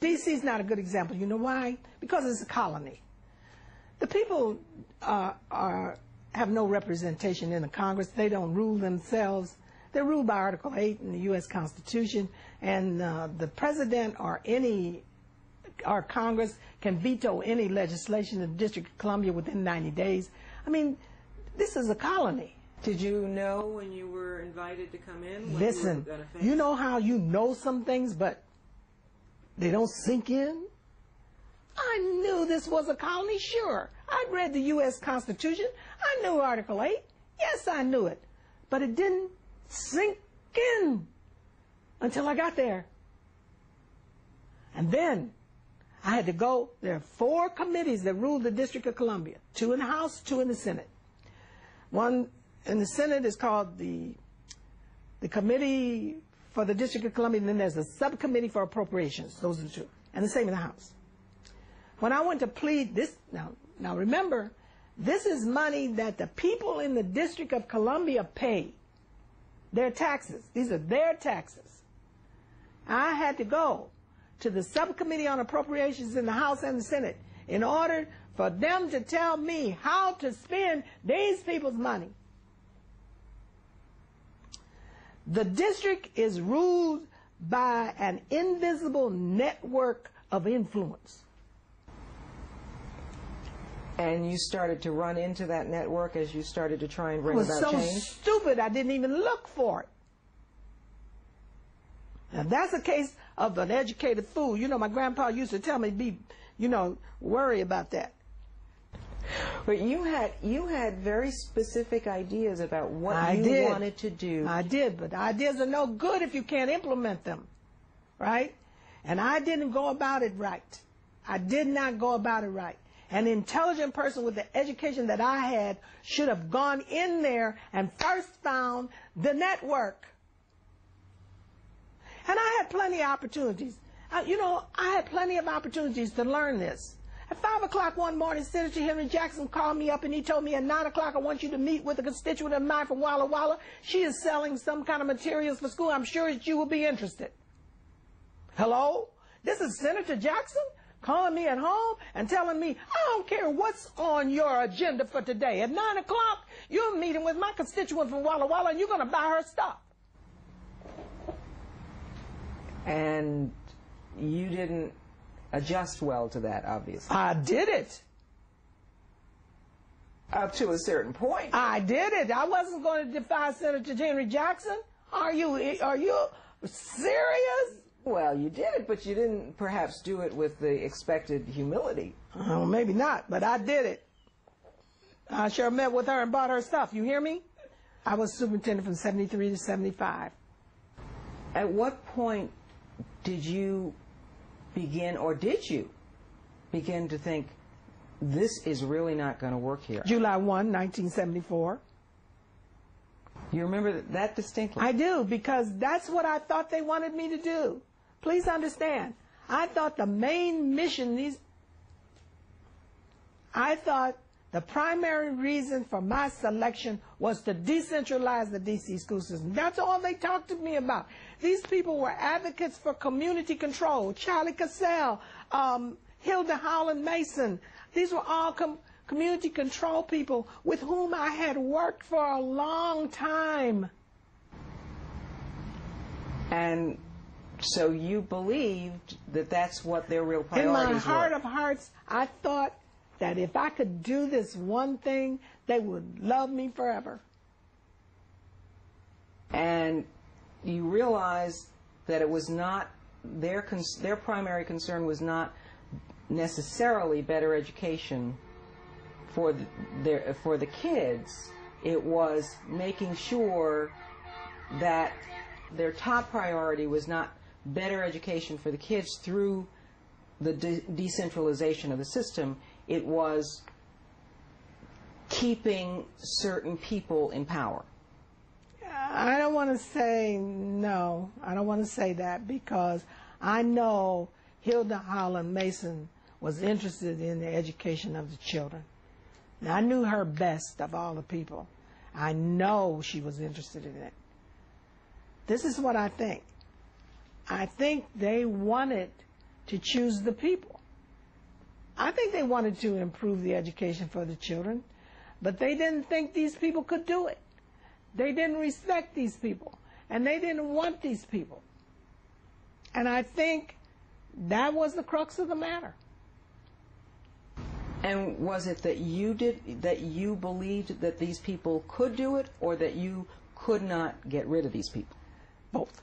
D.C. is not a good example. You know why? Because it's a colony. The people have no representation in the Congress. They don't rule themselves. They're ruled by Article 8 in the U.S. Constitution, and the president or Congress can veto any legislation in the District of Columbia within 90 days. I mean, this is a colony. Did you know when you were invited to come in? Listen, you know how you know some things, but they don't sink in? I knew this was a colony, sure. I'd read the U.S. Constitution. I knew Article 8. Yes, I knew it. But it didn't sink in until I got there. And then I had to go. There are 4 committees that rule the District of Columbia, 2 in the House, 2 in the Senate. One in the Senate is called the Committee for the District of Columbia, and then there's a subcommittee for appropriations. Those are the 2. And the same in the House. When I went to plead this, now remember, this is money that the people in the District of Columbia pay. Their taxes. These are their taxes. I had to go to the subcommittee on appropriations in the House and the Senate in order for them to tell me how to spend these people's money. The district is ruled by an invisible network of influence. And you started to run into that network as you started to try and bring about change? It was so stupid I didn't even look for it. Now that's a case of an educated fool. You know, my grandpa used to tell me, worry about that. But you had very specific ideas about what you wanted to do. I did, but ideas are no good if you can't implement them, right? And I didn't go about it right. I did not go about it right. An intelligent person with the education that I had should have gone in there and first found the network. And I had plenty of opportunities. I had plenty of opportunities to learn this. At 5 o'clock one morning, Senator Henry Jackson called me up and he told me at 9 o'clock, I want you to meet with a constituent of mine from Walla Walla. She is selling some kind of materials for school. I'm sure that you will be interested. Hello? This is Senator Jackson calling me at home and telling me, I don't care what's on your agenda for today. At 9 o'clock, you're meeting with my constituent from Walla Walla and you're going to buy her stuff. And you didn't adjust well to that, obviously. I did it. Up to a certain point. I did it. I wasn't going to defy Senator Henry Jackson. Are you serious? Well, you did it, but you didn't perhaps do it with the expected humility. Oh, maybe not, but I did it. I sure met with her and bought her stuff. You hear me? I was superintendent from 73 to 75. At what point did you begin, or did you begin to think, this is really not going to work here? July 1, 1974. You remember that distinctly? I do, because that's what I thought they wanted me to do. Please understand, I thought the main mission, I thought the primary reason for my selection was to decentralize the D.C. school system. That's all they talked to me about. These people were advocates for community control. Charlie Cassell, Hilda Howland Mason. These were all community control people with whom I had worked for a long time. And so you believed that that's what their real priorities were? In my heart of hearts, I thought that if I could do this one thing, they would love me forever. And you realized that it was not, their primary concern was not necessarily better education for the kids. It was making sure that their top priority was not better education for the kids through the decentralization of the system. It was keeping certain people in power. I don't want to say no. I don't want to say that, because I know Hilda Howland Mason was interested in the education of the children. Now, I knew her best of all the people. I know she was interested in it. This is what I think. I think they wanted to choose the people. I think they wanted to improve the education for the children, but they didn't think these people could do it. They didn't respect these people, and they didn't want these people. And I think that was the crux of the matter. And was it that you believed that these people could do it, or that you could not get rid of these people? Both.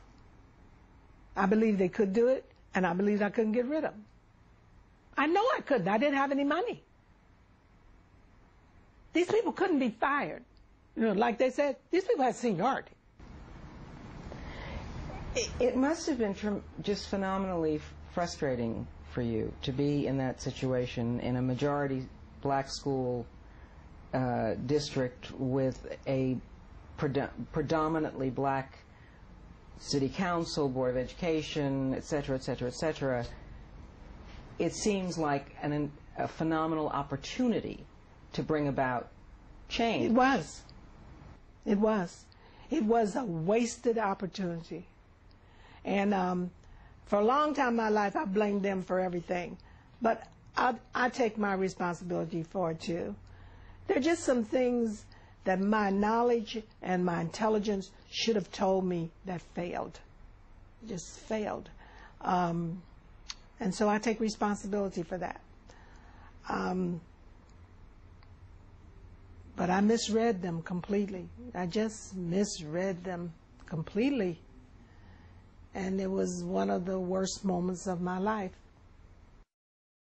I believed they could do it, and I believed I couldn't get rid of them. I know I couldn't. I didn't have any money. These people couldn't be fired. You know, like they said, these people had seniority. It must have been just phenomenally frustrating for you to be in that situation in a majority black school district with a predominantly black city council, board of education, et cetera, et cetera, et cetera. It seems like a phenomenal opportunity to bring about change. It was. It was. It was a wasted opportunity. And for a long time in my life, I blamed them for everything. But I take my responsibility for it, too. There are just some things that my knowledge and my intelligence should have told me that failed. Just failed. And so I take responsibility for that. But I misread them completely. I just misread them completely. And it was one of the worst moments of my life.